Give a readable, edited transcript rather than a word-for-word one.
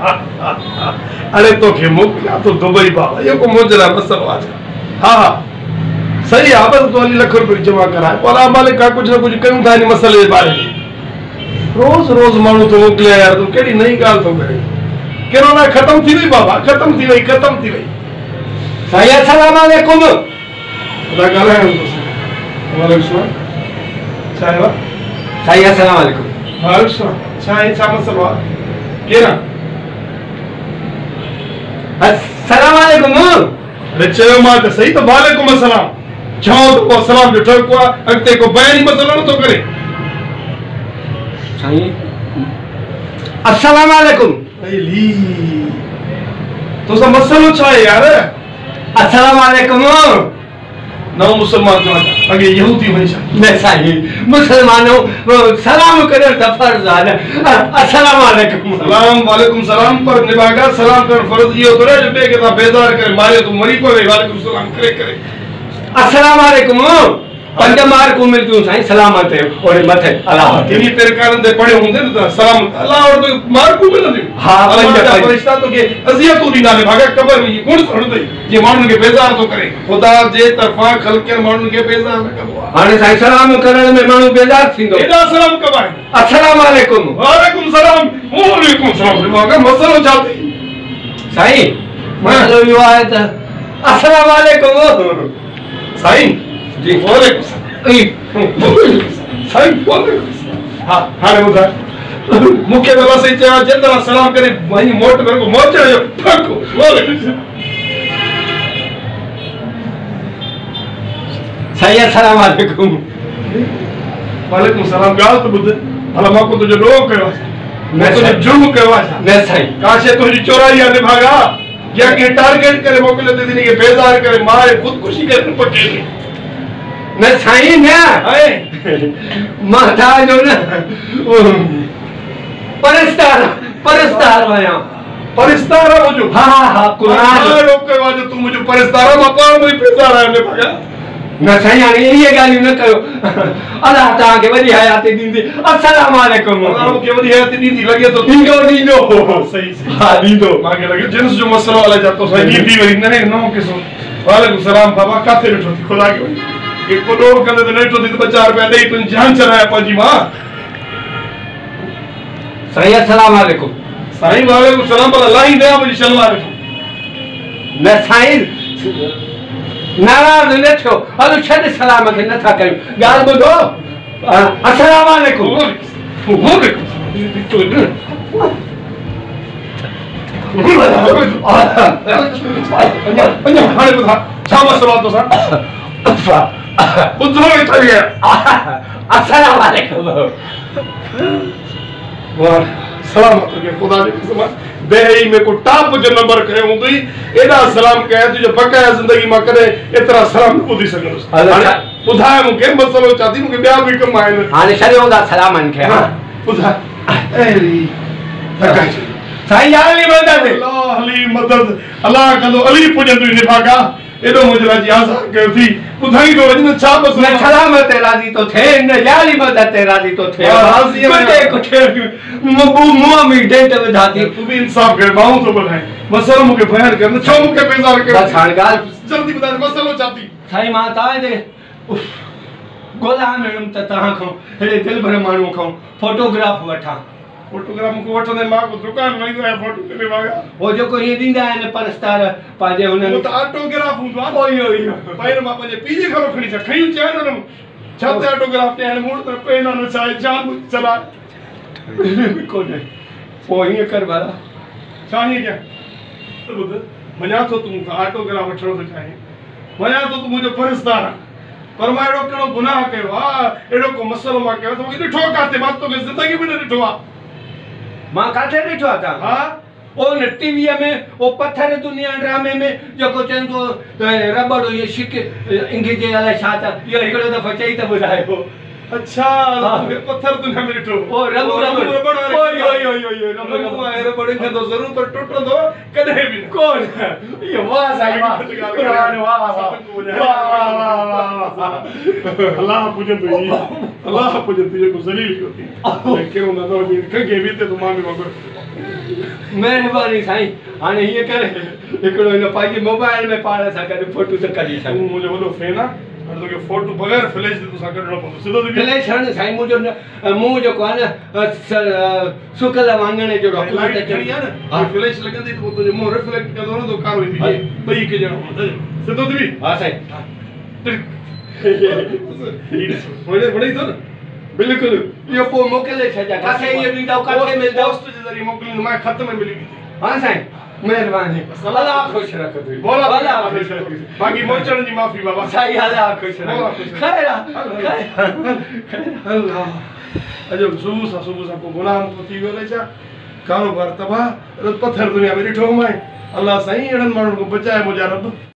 अरे तोखे मोकिलिया तो दुबई बाबा ये को मोजला मसलो आज हाँ हाँ सही है बस तो ₹1 लाख जमा कराए पर मालिक का कुछ ना कुछ कयूं था इन मसले के बारे में रोज रोज मानू तो मोकिलिया यार तू केड़ी नई गाल तो करे कोरोना खत्म थी वई बाबा खत्म थी वई साईं अस्सलाम वालेकुम खुदा गाला है तो वालेकुम सलाम साहिबा साईं अस्सलाम वालेकुम वालेकुम सलाम चाहे सा मसलो केरा अस्सलाम वालेकुम अरे चलो मां तो सही तो वालेकुम अस्सलाम जाओ तो अस्सलाम जो ठको अगते को बयान ही मसलो न तो करे साईं अस्सलाम वालेकुम ली तो सब मसलो छा है यार अस्सलाम वालेकुम नव मुसलमान जो अगे यहूदी हमेशा मैं साईं मुसलमानों सलाम करे त फर्ज है अस्सलाम वालेकुम सलाम वालेकुम सलाम पर निभागा सलाम कर फर्ज ये तो रे बे के ता बेजार करे मारे तो मरी को वालेकुम सलाम करे अस्सलाम वालेकुम पंज मार को मिलती साईं सलामत है और मथे अल्लाह इनी पेरकारन दे पड़े होंदे न सलाम अल्लाह और तो मार को मिलंदी हां पंज फरिश्ता तो के अजियत तो दीना ने भागा कबर में कौन छोड़ दे ये मानन के बेजार तो करे खुदा जे तरफा खलके मानन के बेजार न कबो हाने साईं सलाम करण में मानू बेजार थिंदो एदा सलाम कबाय अस्सलाम वालेकुम सलाम भागा मसलो जाती साईं मसलो यो है त अस्सलाम वालेकुम साईं जी वालेकुम साईं हां हाने बुधा मुख्य वाला से चा जेतरा सलाम करे वही मोट मेरे को मोच जो फको वालेकुम साईं अस्सलाम वालेकुम वालेकुम सलाम गाल तो बुध भला मां को तो जो रोक कयो मैं तो जुर्म कयो मैं साईं काशे तुझी चोराई आने भागा या के टारगेट करे मोकले दे दी के बेजार करे मारे खुदकुशी करे पकेले मैं साईं ना है माथा जो ना परस्तार वाया परिस्तारा मुझे हां कुरान रोक के वाजे तू मुझे परिस्तारा मापा मुझे बेजार आने भागा मैं साईं ये गाली न करो अल्लाह ताला के वडी हयात दींदी अस्सलाम वालेकुम अल्लाह के वडी हयात दींदी लगे तो दीनो सही हां दीनो मांगे लगे जिन्स जो मसलो वाला जातो सही दी वरी न नो किसो वालेकुम सलाम बाबा काथे बैठो थी खुदा के ये को डोर करे तो नहीं तो ₹2 दे तुम जान चलाया पाजी मां साईं अस्सलाम वालेकुम साईं वालेकुम सलाम पर अल्लाह ही दे मुझे शलवार मैं साईं नाराज न थियो हलो छद सलाम के न था कयो गाल बुधो अस्सलाम वालेकुम हाने बुधा छा मसलो तो सा बुधो ही चल गया अस्सलाम वालेकुम वाह सलामत के खुदा जी कसम बेही में को टॉप जो नंबर करे हुंदी एडा सलाम कहे तुझे बकाया जिंदगी में करे इतना सलाम बुधी सकनो बुधाए मुके मसलो चाहती मुके ब्याह भी कमाए न हाने शरियो दा सलाम अन के हां बुधा एरी साईं अली मदद अल्लाह कदो अली पुजंदु निभागा एडो मुजला जी आसा कयो थी बुधाई तो वजन छा बस मैं सलामत राजी तो थे न जाली मदद राजी तो थे बटे कुछ मुआ में डेट वधाती तू भी इंसाफ कर माऊ तो बनाए मसलो मुके बयान कर छो मुके बेजार कर बस हां गाल जल्दी बता मसलो चाहती साईं मां ताए दे गोला में त ता खो हे दिल भर मानू खो फोटोग्राफ वठा फोटोग्राफ को वठने मां को दुकान नहीं है फोटो के वागा वो जो को ये दींदा है परस्तार पाजे उन वो तो ऑटोग्राफ हुआ ओयो पहिर मां पंजे पीजे खरो खणी छ खई चान न छते ऑटोग्राफ ते मूड तर पेना न चाहे जान चला को नहीं वो ये कर वाला चाहिए क्या तो बुध मना तो तुम ऑटोग्राफ वठो तो चाहिए मना तो तुम मुझे परस्तार पर मां एडो केड़ो गुनाह कयो आ एडो को मसलो मां कयो तो इने ठोकाते बात तो जिंदगी में न ठोआ मां काथे ॾिठो था हां ओ न टीवी में ओ पत्थर दुनिया ड्रामे में जो को चंदो रबड़ ये शिक इंग्लिश वाला छा था ये एकड़ो दफा चई त बुधायो अच्छा पत्थर दुनिया में ॾिठो ओ रबड़ ओयो रबड़ इन तो जरूर पर टुटंदो कदे भी कोन ये वाह साईं वाह कुरान वाह अल्लाह पूजन तुझी को जलील होती लेकिन उन तो के भी ते तो मां में मगर महिरबानी साईं हाणे हीअं करे हिकिड़ो हिन पंहिंजे मोबाइल में पाण सां गॾु फोटू त कढी तूं सघूं मुंहिंजो वॾो फैन आहे हाणे तोखे फोटू बग़ैर फ्लैश ते तोसां कढणो पवंदो सिधो थी फ्लैश हण साईं मुंहिंजो मुंहुं जेको आहे न सुकल वाङण जो लाइट डॉक्यूमेंट खणी आहे न फ्लैश लॻंदी त पोइ तुंहिंजो मुंहुं रिफ्लेक्ट कंदो न तो कारो ईंदी हा। ॿई हिकु ॼणो सिधो थी हा साईं वणे वणे थो न बिल्कुलु इहो पोइ मोकिले छॾिया किथे इहो ॾींदव किथे मिलंदव पोस्ट जे ज़रिए मोकिलींदो मां ख़त में मिली वेंदी हा साईं महिरबानी अलाह ख़ुशि रख तुंहिंजी बोला अलाह ख़ुशि रख बाक़ी मोचण जी माफ़ी बाबा साईं अलाह ख़ुशि रख अलाह ख़ुशि रख। ख़ैर आहे, ख़ैर आहे। अल्लाह अॼु सुबुह सां को गुनाह मुको थी वियो अलाए छा कारोबार तबाह पत्थर दुनिया में ॾिठो मां अल्लाह साईं अहिड़नि माण्हुनि को बचाए मुंहिंजा रब